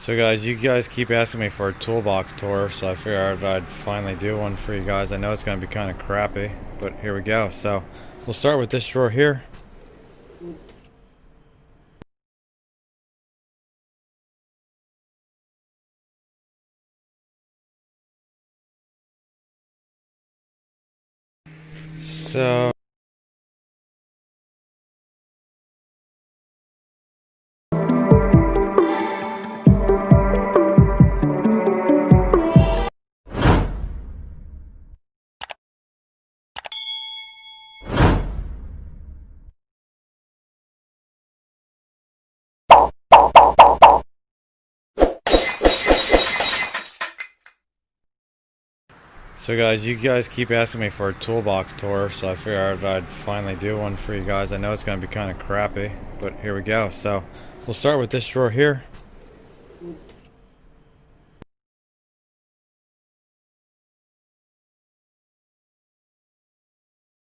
So guys, you guys keep asking me for a toolbox tour, so I figured I'd finally do one for you guys. I know it's going to be kind of crappy, but here we go. So we'll start with this drawer here. So So guys, you guys keep asking me for a toolbox tour, so I figured I'd finally do one for you guys. I know it's going to be kind of crappy, but here we go. So we'll start with this drawer here.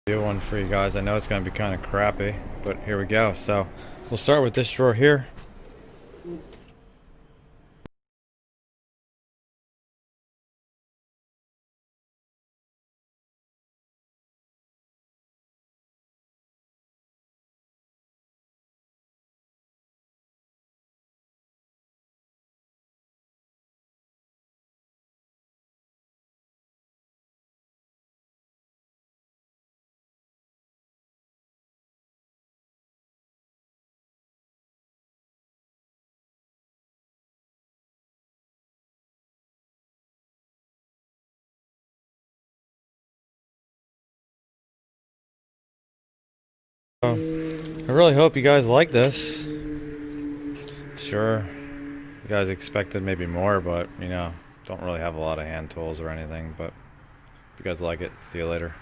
Do one for you guys. I know it's going to be kind of crappy, but here we go. So we'll start with this drawer here. I really hope you guys like this. Sure, you guys expected maybe more, but don't really have a lot of hand tools or anything. But if you guys like it, see you later.